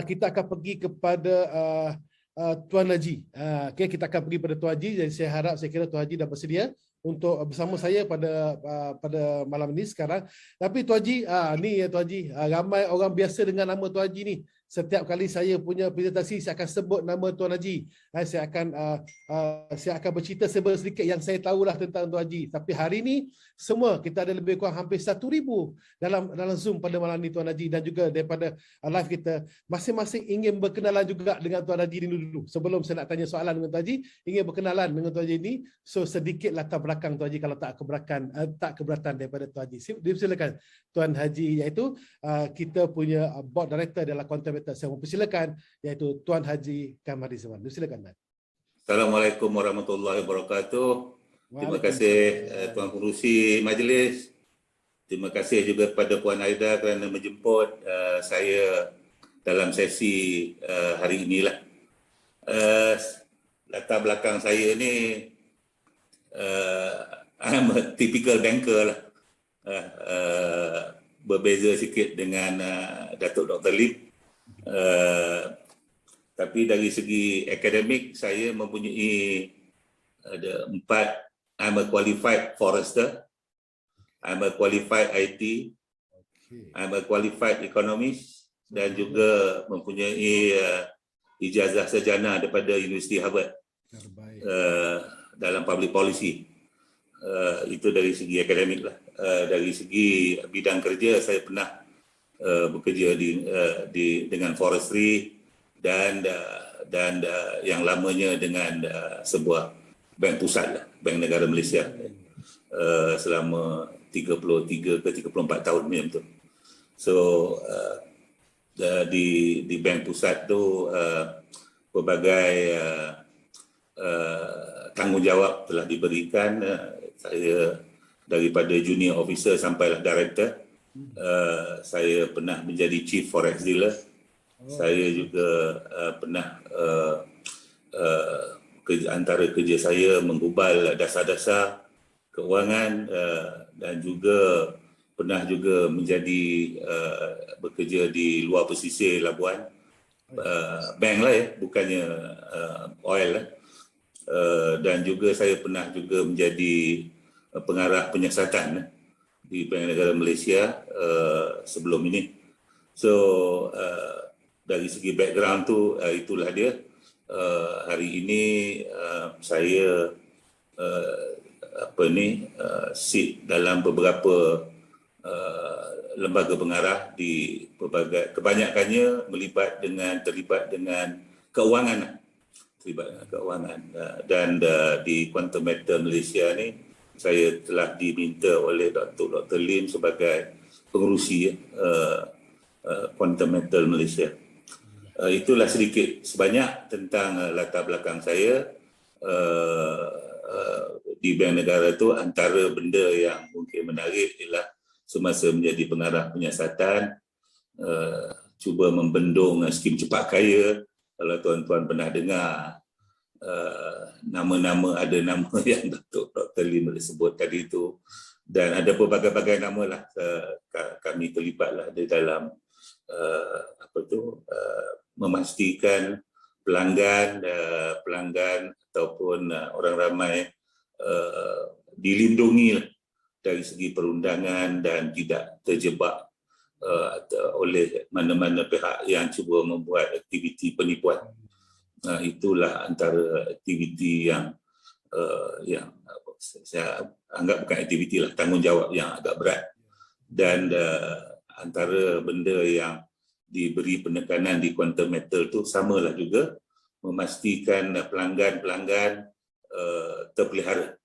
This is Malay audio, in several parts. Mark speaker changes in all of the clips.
Speaker 1: kita akan pergi kepada Tuan Haji. Okay, kita akan pergi pada Tuan Haji. Jadi saya kira Tuan Haji dah bersedia untuk bersama saya pada malam ini sekarang. Tapi Tuan Haji, ni ya Tuan Haji, ramai orang biasa dengan nama Tuan Haji ni. Setiap kali saya punya presentasi, saya akan sebut nama Tuan Haji. Saya akan bercerita sedikit yang saya tahulah tentang Tuan Haji. Tapi hari ini semua kita ada lebih kurang hampir 1,000 dalam Zoom pada malam ini Tuan Haji, dan juga daripada live kita. Masing-masing ingin berkenalan juga dengan Tuan Haji ini dulu. Sebelum saya nak tanya soalan dengan Tuan Haji, ingin berkenalan dengan Tuan Haji ini. So sedikit latar belakang Tuan Haji kalau tak keberatan daripada Tuan Haji. Silakan Tuan Haji, iaitu kita punya board director dalam Quantum. Saya mempersilakan iaitu Tuan Haji Kamari Zaman. Silakan Tuan.
Speaker 2: Assalamualaikum warahmatullahi wabarakatuh. Terima kasih Tuan Pengerusi Majlis. Terima kasih juga kepada Puan Aida kerana menjemput saya dalam sesi hari inilah. Latar belakang saya ni I'm a typical banker lah. Berbeza sikit dengan Datuk Dr. Lim. Tapi dari segi akademik saya mempunyai ada 4. I'm a qualified forester, I'm a qualified IT, I'm a qualified economist, dan juga mempunyai ijazah sarjana daripada Universiti Harvard dalam public policy. Itu dari segi akademik lah. Dari segi bidang kerja, saya pernah bekerja dengan forestry dan yang lamanya dengan sebuah bank pusat lah, Bank Negara Malaysia, selama 33 ke 34 tahun macam tu. So di bank pusat tu pelbagai tanggungjawab telah diberikan. Saya daripada junior officer sampailah director. Saya pernah menjadi chief forex dealer. Saya juga pernah antara kerja saya menggubal dasar-dasar keuangan, dan juga pernah juga menjadi bekerja di luar pesisir Labuan, bank lah ya, bukannya oil lah. Dan juga saya pernah juga menjadi pengarah penyiasatan di Bank Negara Malaysia sebelum ini. So dari segi background tu itulah dia. Hari ini saya sit dalam beberapa lembaga pengarah di pelbagai, kebanyakannya terlibat dengan keuangan. Dan di Quantum Metal Malaysia ni saya telah diminta oleh Dr. Lim sebagai pengerusi Quantum Metal Malaysia. Itulah sedikit sebanyak tentang latar belakang saya. Di Bank Negara itu antara benda yang mungkin menarik ialah semasa menjadi pengarah penyiasatan, cuba membendung skim cepat kaya. Kalau tuan-tuan pernah dengar nama-nama, ada nama yang Dr. Lim sebut tadi itu, dan ada pelbagai-bagai nama lah. Kami terlibatlah di dalam memastikan pelanggan ataupun orang ramai dilindungi dari segi perundangan dan tidak terjebak oleh mana-mana pihak yang cuba membuat aktiviti penipuan. Itulah antara aktiviti yang saya anggap bukan aktiviti lah, tanggungjawab yang agak berat. Dan antara benda yang diberi penekanan di Quantum Metal tu samalah juga, memastikan pelanggan-pelanggan terpelihara,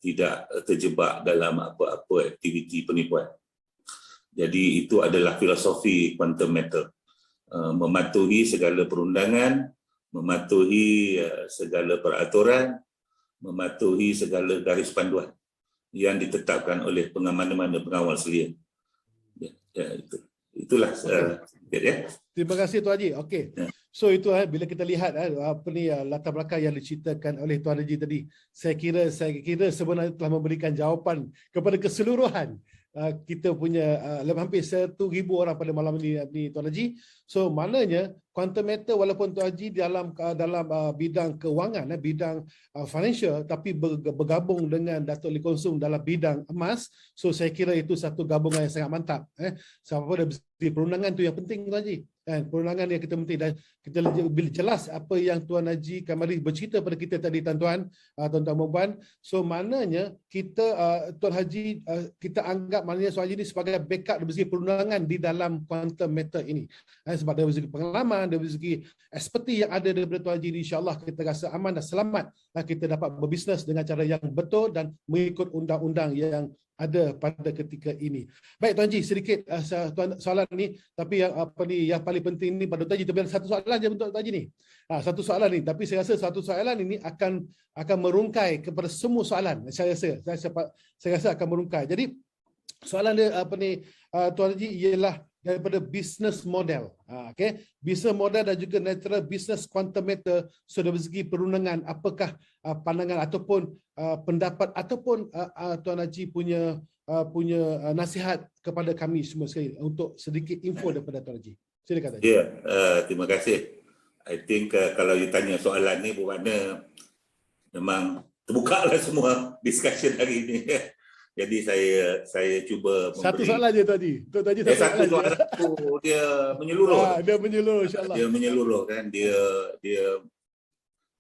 Speaker 2: tidak terjebak dalam apa-apa aktiviti penipuan. Jadi itu adalah filosofi Quantum Metal, mematuhi segala perundangan, mematuhi segala peraturan, mematuhi segala garis panduan yang ditetapkan oleh mana-mana pengawal selia. Itulah ya.
Speaker 1: Terima kasih Tuan Haji. Okey. So itu bila kita lihat latar belakang yang diceritakan oleh Tuan Haji tadi, saya kira sebenarnya telah memberikan jawapan kepada keseluruhan kita punya hampir 1,000 orang pada malam ini Tuan Haji. So maknanya quantum metal walaupun Tuan Haji dalam bidang kewangan, bidang financial, tapi bergabung dengan Datuk Lee Kuan Yew dalam bidang emas. So saya kira itu satu gabungan yang sangat mantap. Siapa dah di perundangan tu yang penting Tuan Haji. Perundangan yang kita penting, dan kita lebih jelas apa yang Tuan Haji Kamari bercerita pada kita tadi tuan-tuan, tuan-tuan dan puan. So maknanya kita Tuan Haji kita anggap maknanya Tuan Haji ini sebagai backup dari segi perundangan di dalam quantum metal ini. Sebab dari segi pengalaman, dari segi expertise yang ada daripada Tuan Haji ini, insya-Allah kita rasa aman dan selamat kita dapat berbisnes dengan cara yang betul dan mengikut undang-undang yang ada pada ketika ini. Baik Tuan Haji, sedikit soalan ni, tapi yang paling penting ni pada Tuan Haji, tapi satu soalan je untuk Tuan Haji ni. Satu soalan ni, tapi saya rasa satu soalan ini akan merungkai kepada semua soalan. Saya rasa akan merungkai. Jadi soalan dia Tuan Haji ialah daripada business model. Business model dan juga natural business quantum metal sudah segi perundangan, apakah pandangan ataupun pendapat ataupun Tuan Haji punya nasihat kepada kami semua sekali untuk sedikit info daripada Tuan Haji. Silakan Tuan Haji.
Speaker 2: Ya, terima kasih. I think kalau you tanya soalan ni bermakna memang terbuka lah semua discussion hari ini. Jadi saya cuba memberi
Speaker 1: satu soalan je tadi. Tuan Haji
Speaker 2: satu soalan tu dia menyeluruh.
Speaker 1: Dia menyeluruh insya-Allah.
Speaker 2: Dia menyeluruh kan,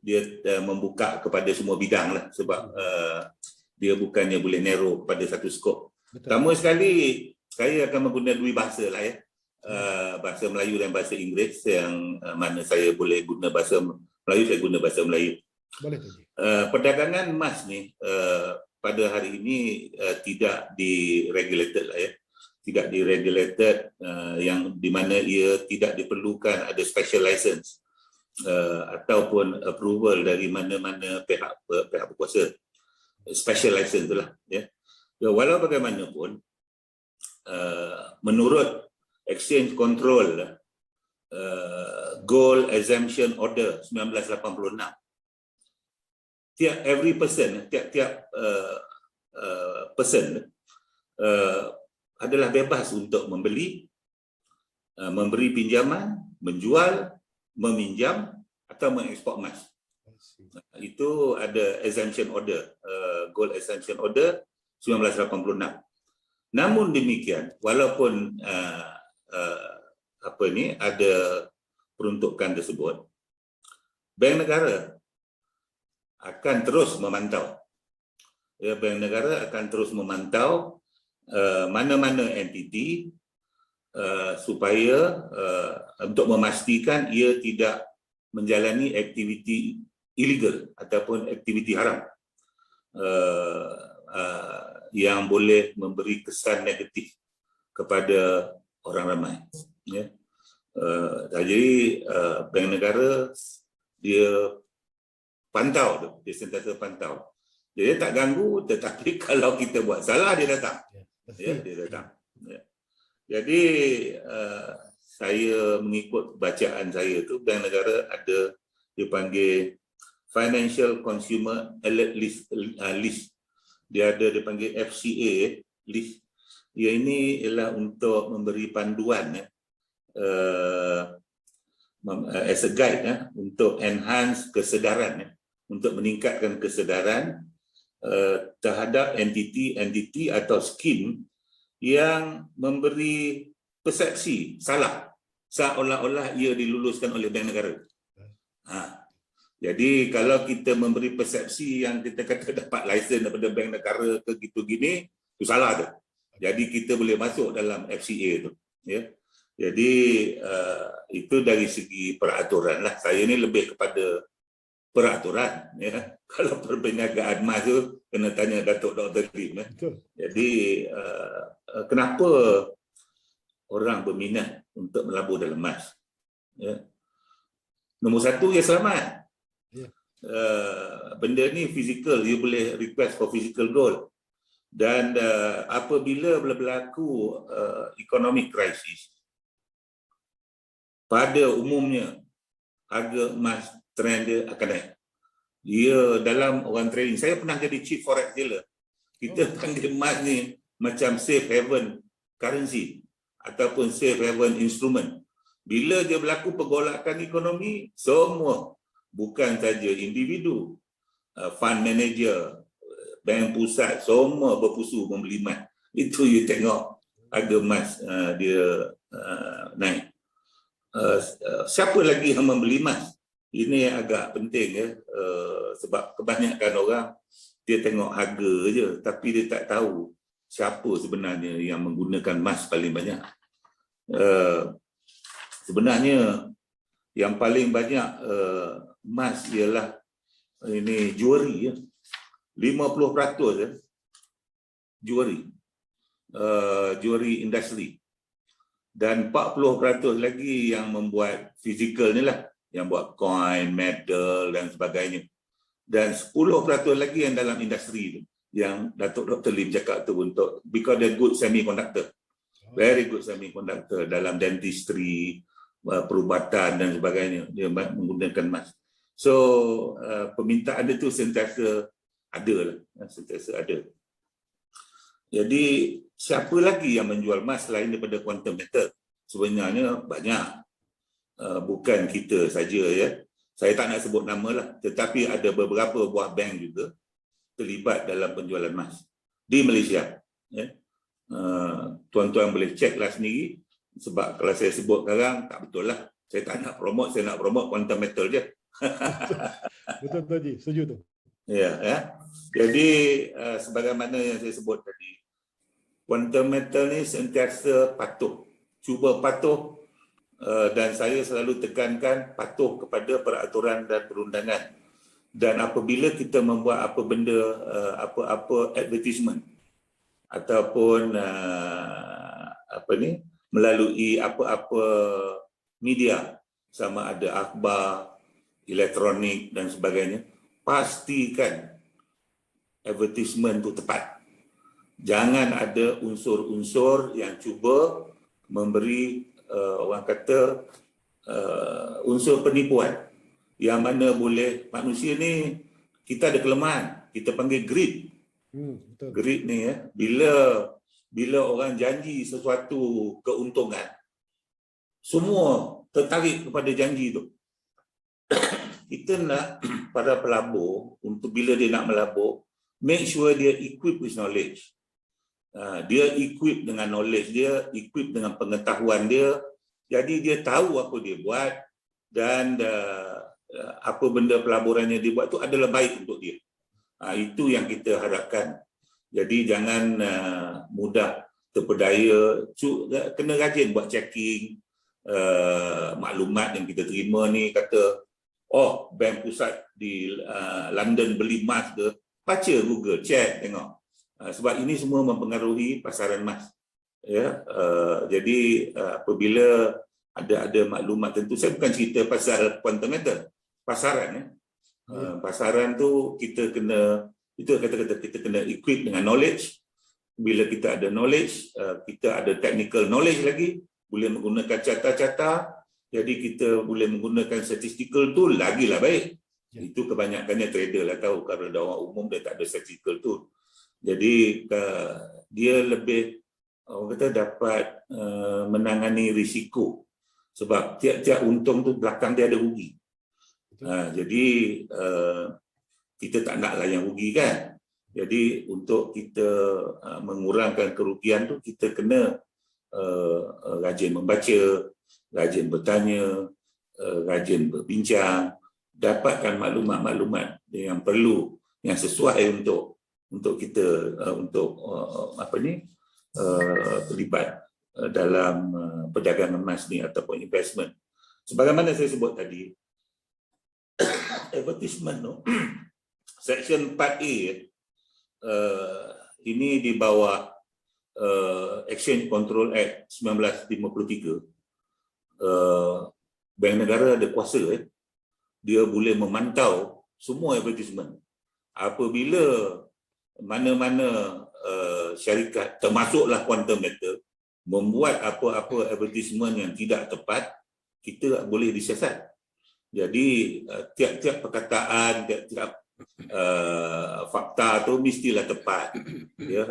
Speaker 2: dia membuka kepada semua bidang lah, sebab dia bukannya boleh narrow kepada satu skop. Pertama sekali saya akan menggunakan dua bahasa lah ya. Bahasa Melayu dan bahasa Inggeris, yang mana saya boleh guna bahasa Melayu, saya guna bahasa Melayu.
Speaker 1: Boleh Tuan Haji.
Speaker 2: Perdagangan emas ni pada hari ini tidak diregulated lah ya. Tidak diregulated, yang di mana ia tidak diperlukan ada special license ataupun approval dari mana-mana pihak berkuasa. Special license itulah ya. Walau bagaimanapun menurut Exchange Control Gold Exemption Order 1986, every person, tiap-tiap person adalah bebas untuk membeli, memberi pinjaman, menjual, meminjam atau mengekspor emas. Itu ada exemption order, Gold Exemption Order 1986. Namun demikian, walaupun ada peruntukan tersebut, Bank Negara akan terus memantau. Bank Negara akan terus memantau mana-mana entiti supaya untuk memastikan ia tidak menjalani aktiviti ilegal ataupun aktiviti haram yang boleh memberi kesan negatif kepada orang ramai. Ya. Jadi Bank Negara dia pantau, dia sentiasa pantau. Dia tak ganggu, tetapi kalau kita buat salah dia datang. Ya, dia datang. Ya. Jadi saya mengikut bacaan saya tu, Bank Negara ada dipanggil Financial Consumer Alert List. Dia ada dipanggil FCA list. Dia ini ialah untuk memberi panduan as a guide untuk enhance kesedaran, untuk meningkatkan kesedaran terhadap entiti atau skim yang memberi persepsi salah seolah-olah ia diluluskan oleh Bank Negara. Jadi kalau kita memberi persepsi yang kita kata dapat lesen daripada Bank Negara ke gitu gini, itu salah tu. Jadi kita boleh masuk dalam FCA tu. Ya. Jadi itu dari segi peraturan lah. Saya ni lebih kepada peraturan. Ya. Kalau perniagaan emas tu kena tanya Datuk Dr. Lim. Ya. Jadi kenapa orang berminat untuk melabur dalam emas? Ya. Nombor satu, ia selamat. Benda ni physical, you boleh request for physical gold. Dan apabila berlaku economic crisis, pada umumnya harga emas trend dia akan naik. Dia dalam orang trading, saya pernah jadi chief forex dealer. Kita panggil emas ni macam safe haven currency ataupun safe haven instrument. Bila dia berlaku pergolakan ekonomi, semua, bukan saja individu, fund manager, bank pusat, semua berpusu membeli emas. Itu you tengok harga emas dia naik. Siapa lagi yang membeli emas? Ini yang agak penting ya, sebab kebanyakan orang dia tengok harga je, tapi dia tak tahu siapa sebenarnya yang menggunakan emas paling banyak. Sebenarnya yang paling banyak emas ialah ini jewelry ya. 50% ya. Jewelry industri. Dan 40% lagi yang membuat fizikal ni lah, yang buat coin, metal dan sebagainya. Dan 10% lagi yang dalam industri tu, yang Datuk Dr. Lim cakap tu, untuk because they're good semiconductor. Very good semiconductor dalam dentistry, perubatan dan sebagainya, dia menggunakan emas. So permintaan dia tu sentiasa ada lah, sentiasa ada. Jadi siapa lagi yang menjual emas selain daripada quantum metal? Sebenarnya banyak, bukan kita saja ya. Saya tak nak sebut nama lah, tetapi ada beberapa buah bank juga terlibat dalam penjualan emas di Malaysia. Ya. Tuan-tuan boleh ceklah sendiri, sebab kalau saya sebut sekarang tak betul lah. Saya tak nak promote, saya nak promote quantum metal je.
Speaker 1: Betul Haji, setuju tu.
Speaker 2: Ya, ya. Jadi sebagaimana yang saya sebut tadi, quantum metal ni sentiasa patuh, cuba patuh, dan saya selalu tekankan patuh kepada peraturan dan perundangan. Dan apabila kita membuat apa benda, apa-apa advertisement ataupun melalui apa-apa media, sama ada akhbar, elektronik dan sebagainya, pastikan advertisement itu tepat. Jangan ada unsur-unsur yang cuba memberi orang kata unsur penipuan, yang mana boleh, manusia ni kita ada kelemahan, kita panggil greed.
Speaker 1: Betul.
Speaker 2: Greed ni ya, bila orang janji sesuatu keuntungan, semua tertarik kepada janji tu. Kita nak para pelabur, untuk bila dia nak melabur, make sure dia equipped with knowledge. Dia equipped dengan knowledge dia, equipped dengan pengetahuan dia. Jadi dia tahu apa dia buat, dan apa benda pelaburannya dia buat tu adalah baik untuk dia. Itu yang kita harapkan. Jadi jangan mudah terpedaya, kena rajin buat checking. Maklumat yang kita terima ni kata, oh, bank pusat di London beli emas ke, baca Google, check, tengok. Sebab ini semua mempengaruhi pasaran emas. Ya, jadi apabila ada maklumat tentu, saya bukan cerita pasal quantum metal, pasaran ya. Pasaran tu kita kena, itu kata-kata kita kena equip dengan knowledge. Bila kita ada knowledge, kita ada technical knowledge lagi, boleh menggunakan carta-carta, jadi kita boleh menggunakan statistical tool, lagilah baik. Itu kebanyakannya trader lah tahu, kalau orang umum dia tak ada statistical tool. Jadi dia lebih, orang kata, dapat menangani risiko, sebab tiap-tiap untung tu belakang dia ada rugi. Jadi kita tak naklah yang rugi kan. Jadi untuk kita mengurangkan kerugian tu, kita kena rajin membaca, rajin bertanya, rajin berbincang, dapatkan maklumat-maklumat yang perlu, yang sesuai untuk kita terlibat dalam perdagangan emas ni ataupun investment. Sebagaimana saya sebut tadi, advertisement tu, Section 4A ini di bawah Exchange Control Act 1953. Bank negara ada kuasa, dia boleh memantau semua advertisement. Apabila mana-mana syarikat, termasuklah quantum metal, membuat apa-apa advertisement yang tidak tepat, kita boleh disiasat. Jadi tiap-tiap perkataan, tiap-tiap fakta tu mestilah tepat, ya,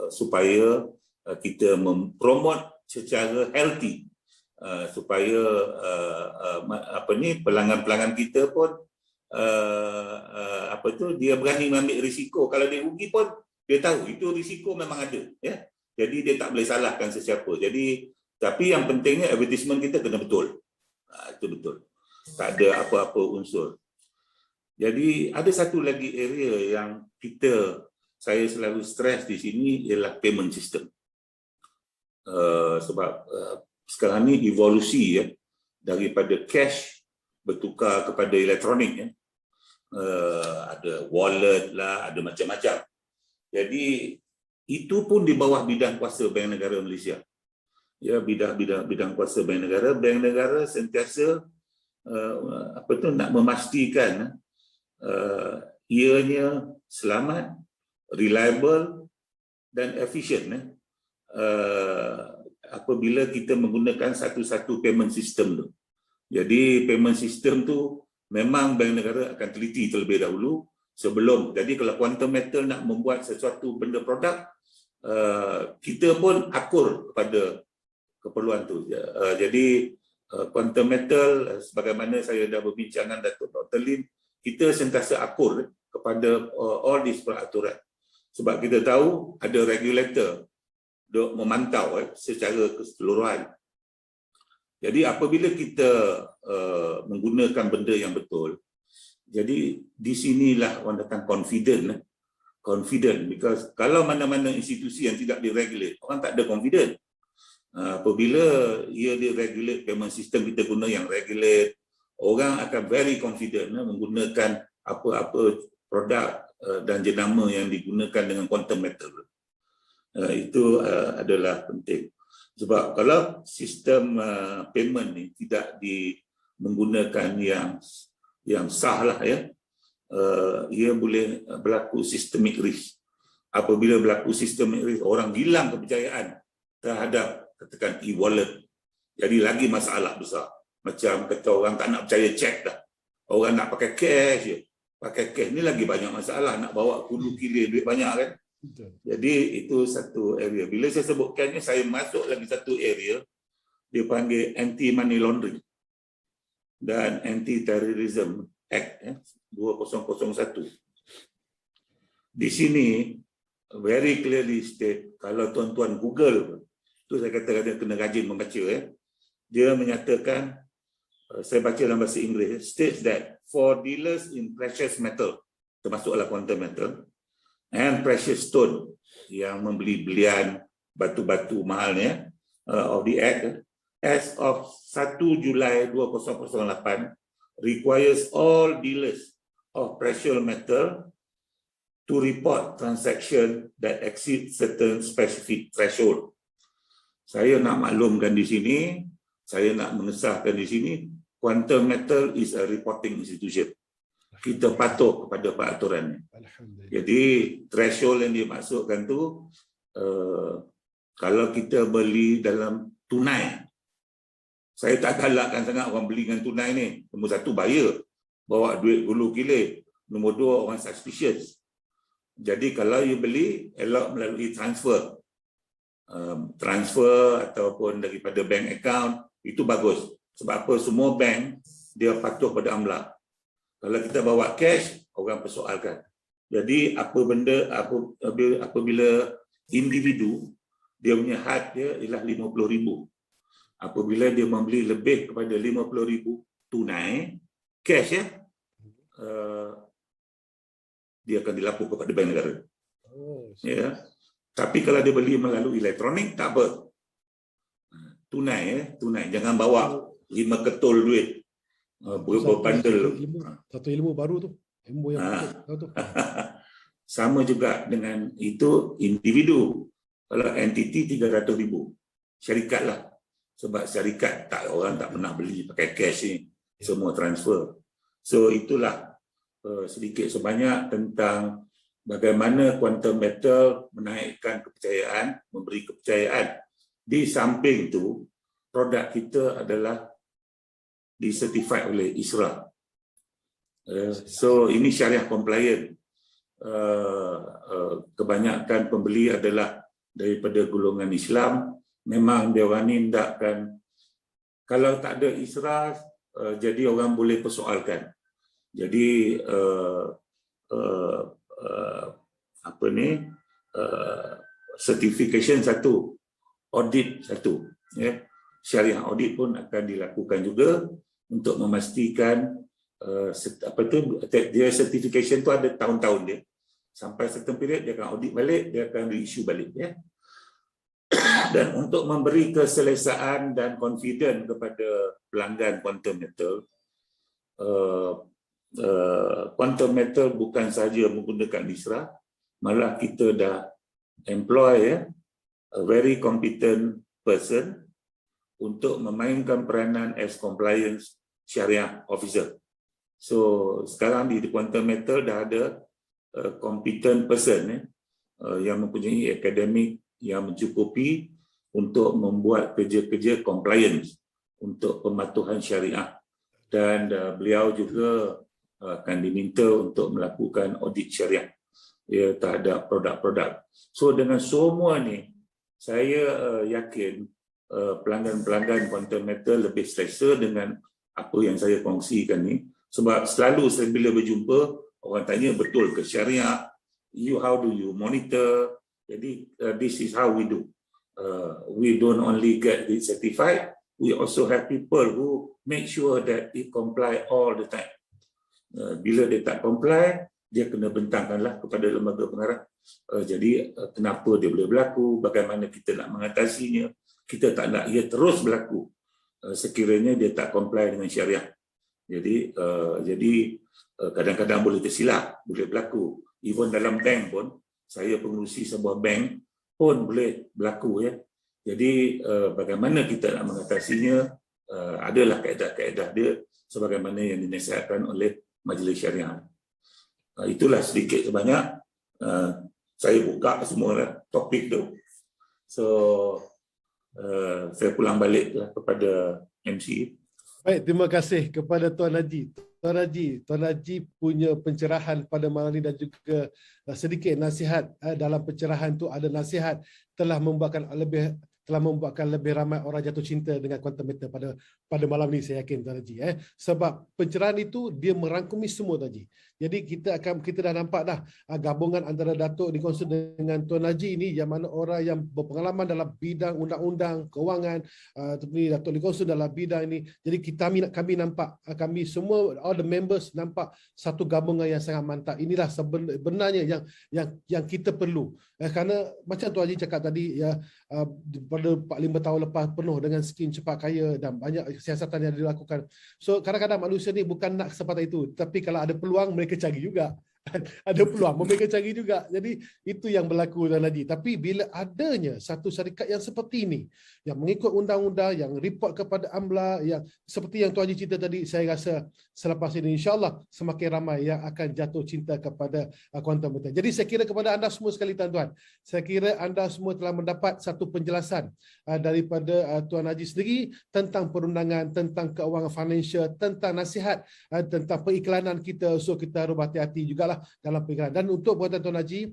Speaker 2: supaya kita mempromot secara healthy supaya pelanggan-pelanggan kita pun dia berani mengambil risiko. Kalau dia rugi pun dia tahu itu risiko memang ada, ya. Jadi dia tak boleh salahkan sesiapa. Jadi tapi yang pentingnya advertisement kita kena betul. Itu betul. Tak ada apa-apa unsur. Jadi ada satu lagi area yang saya selalu stres di sini ialah payment system. Sebab sekarang ni evolusi, ya, daripada cash bertukar kepada elektronik, ya. Ada wallet lah, ada macam-macam. Jadi itu pun di bawah bidang kuasa Bank Negara Malaysia. Ya, bidang kuasa Bank Negara sentiasa nak memastikan ianya selamat, reliable dan efisien, apabila kita menggunakan satu-satu payment system tu. Jadi payment system tu memang Bank Negara akan teliti terlebih dahulu sebelum. Jadi kalau Quantum Metal nak membuat sesuatu benda produk, kita pun akur kepada keperluan tu. Jadi Quantum Metal, sebagaimana saya dah berbincang dengan Datuk Dr. Lim, kita sentiasa akur kepada all these peraturan. Sebab kita tahu ada regulator duk memantau secara keseluruhan. Jadi apabila kita menggunakan benda yang betul, jadi di sinilah orang datang confident, because kalau mana-mana institusi yang tidak diregulate, orang tak ada confident. Apabila ia diregulate, payment system kita guna yang regulate, orang akan very confident menggunakan apa-apa produk dan jenama yang digunakan dengan Quantum Metal. Itu adalah penting. Sebab kalau sistem payment ni tidak menggunakan yang sah lah, ya, ia boleh berlaku systemic risk. Apabila berlaku systemic risk, orang hilang kepercayaan terhadap katakan e-wallet. Jadi lagi masalah besar. Macam kata orang tak nak percaya cek dah. Orang nak pakai cash je. Pakai cash ni lagi banyak masalah. Nak bawa kulu kilir duit banyak, kan. Jadi itu satu area. Bila saya sebutkannya, saya masuk lagi satu area. Dia panggil Anti-Money Laundering dan Anti-Terrorism Act 2001. Di sini very clearly state, kalau tuan-tuan Google, tu saya kata kena rajin membaca, ya. Dia menyatakan, saya baca dalam bahasa Inggeris, states that for dealers in precious metal, termasuklah quantum metal, and precious stone, yang membeli belian batu-batu mahalnya, of the Act, as of 1 Julai 2008, requires all dealers of precious metal to report transaction that exceed certain specific threshold. Saya nak maklumkan di sini, saya nak mengesahkan di sini, Quantum Metal is a reporting institution. Kita patuh kepada peraturan. Jadi threshold yang dimaksudkan tu, kalau kita beli dalam tunai, saya tak galakkan sangat orang beli dengan tunai ni. Nombor satu, bahaya, bawa duit gulu kilir. Nombor dua, orang suspicious. Jadi kalau you beli, elok melalui transfer. Transfer ataupun daripada bank account, itu bagus. Sebab apa? Semua bank dia patuh pada amla. Kalau kita bawa cash, orang persoalkan. Jadi apabila individu, dia punya had dia ialah 50,000. Apabila dia membeli lebih kepada 50,000 tunai, cash, ya, dia akan dilaporkan kepada Bank Negara. Ya. Tapi kalau dia beli melalui elektronik, tak apa. Tunai, tunai. Jangan bawa 5 ketul duit. Berapa bandel.
Speaker 1: Satu ilmu baru tu. Ilmu yang betul tu.
Speaker 2: Sama juga dengan itu individu. Kalau entiti 300,000. Syarikat lah. Sebab syarikat orang tak pernah beli pakai cash ni. Semua transfer. So itulah sedikit sebanyak tentang bagaimana Quantum Metal menaikkan kepercayaan, memberi kepercayaan. Di samping itu, produk kita adalah disertified oleh ISRA. So ini syariah compliant. Kebanyakan pembeli adalah daripada golongan Islam. Memang dia orang ni hendakkan Kalau tak ada israf, jadi orang boleh persoalkan. Jadi apa ni, certification satu, audit satu, ya. Syariah audit pun akan dilakukan juga untuk memastikan apa tu, dia certification tu ada tahun-tahun dia. Sampai certain period dia akan audit balik, dia akan reissue balik, ya. Dan untuk memberi keselesaan dan confident kepada pelanggan Quantum Metal, Quantum Metal bukan sahaja menggunakan ISRA, malah kita dah employ a very competent person untuk memainkan peranan as compliance syariah officer. So sekarang di Quantum Metal dah ada competent person yang mempunyai akademik yang mencukupi untuk membuat kerja-kerja compliance untuk pematuhan syariah, dan beliau juga akan diminta untuk melakukan audit syariah terhadap produk-produk. So dengan semua ni, saya yakin pelanggan-pelanggan Quantum Metal lebih selesa dengan apa yang saya kongsikan ni, sebab selalu saya bila berjumpa orang tanya, betul ke syariah, how do you monitor? Jadi this is how we do. We don't only get it certified, we also have people who make sure that it comply all the time. Bila dia tak comply, dia kena bentangkanlah kepada lembaga pengarah. Jadi kenapa dia boleh berlaku, bagaimana kita nak mengatasinya. Kita tak nak ia terus berlaku sekiranya dia tak comply dengan syariah. Jadi kadang-kadang boleh tersilap, boleh berlaku. Even dalam bank pun, saya pengurusi sebuah bank pun boleh berlaku, ya. Jadi bagaimana kita nak mengatasinya, adalah kaedah-kaedah dia sebagaimana yang dinasihatkan oleh Majlis Syariah. Itulah sedikit sebanyak saya buka semua topik tu. So saya pulang balik kepada MC.
Speaker 1: Baik, terima kasih kepada Tuan Haji. Tuan Haji punya pencerahan pada malam ini dan juga sedikit nasihat. Dalam pencerahan itu ada nasihat telah membuatkan lebih ramai orang jatuh cinta dengan Quantum Metal pada malam ini, saya yakin Tuan Haji. Sebab pencerahan itu dia merangkumi semua, Tuan Haji. Jadi kita dah nampak dah gabungan antara Datuk Nikonsul dengan Tuan Haji ini, yang mana orang yang berpengalaman dalam bidang undang-undang, kewangan, Datuk Nikonsul dalam bidang ini. Jadi kami nampak, kami semua, all the members nampak satu gabungan yang sangat mantap. Inilah sebenarnya yang kita perlu. Kerana macam Tuan Haji cakap tadi, ya, pada 4-5 tahun lepas penuh dengan skim cepat kaya dan banyak siasatan yang dilakukan. So kadang-kadang manusia ni bukan nak kesempatan itu, tapi kalau ada peluang mereka cari juga. Ada peluang mereka cari juga. Jadi itu yang berlaku Tuan Haji. Tapi bila adanya satu syarikat yang seperti ini, yang mengikut undang-undang, yang report kepada AMLA, yang seperti yang Tuan Haji cerita tadi, saya rasa selepas ini insya-Allah semakin ramai yang akan jatuh cinta kepada Quantum Metal. Jadi saya kira kepada anda semua sekali tuan-tuan, saya kira anda semua telah mendapat satu penjelasan daripada Tuan Haji sendiri tentang perundangan, tentang keuangan financial, tentang nasihat, tentang periklanan kita. So kita harus berhati-hati jugalah dalam periklanan. Dan untuk buatan Tuan Haji,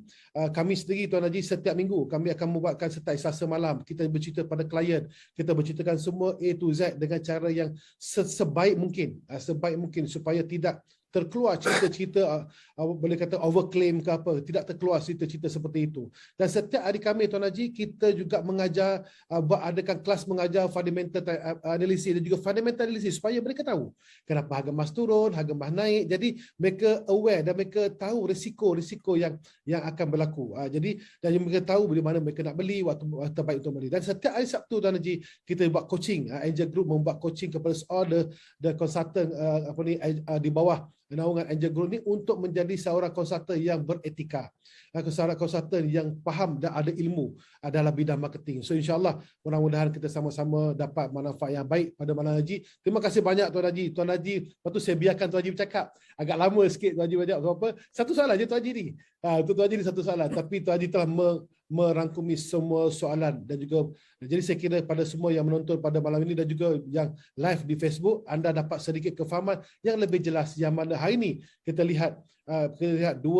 Speaker 1: kami sendiri Tuan Haji setiap minggu kami akan membuatkan setiap Selasa malam kita bercerita pada klien, kita berceritakan semua A to Z dengan cara yang sebaik mungkin supaya tidak terkeluar cerita-cerita boleh kata overclaim ke apa, tidak terkeluar cerita-cerita seperti itu. Dan setiap hari kami Tuan Haji, kita juga mengajar, adakan kelas mengajar fundamental analysis dan juga fundamental analysis supaya mereka tahu kenapa harga emas turun, harga emas naik. Jadi mereka aware dan mereka tahu risiko-risiko yang akan berlaku. Jadi dan mereka tahu di mana mereka nak beli, waktu terbaik untuk beli. Dan setiap hari Sabtu Tuan Haji, kita buat coaching. Angel Group membuat coaching kepada all the consultant di bawah naungan Angel Group ni untuk menjadi seorang konsultan yang beretika, seorang konsultan yang faham dan ada ilmu dalam bidang marketing. So insya-Allah mudah-mudahan kita sama-sama dapat manfaat yang baik pada malam Haji. Terima kasih banyak Tuan Haji. Tuan Haji, lepas tu saya biarkan Tuan Haji bercakap. Agak lama sikit Tuan Haji banyak apa. Satu soalan je Tuan Haji ni. Tuan Haji ni satu soalan, tapi Tuan Haji telah merangkumi semua soalan dan juga jadi saya kira pada semua yang menonton pada malam ini dan juga yang live di Facebook, anda dapat sedikit kefahaman yang lebih jelas, yang mana hari ini kita lihat dua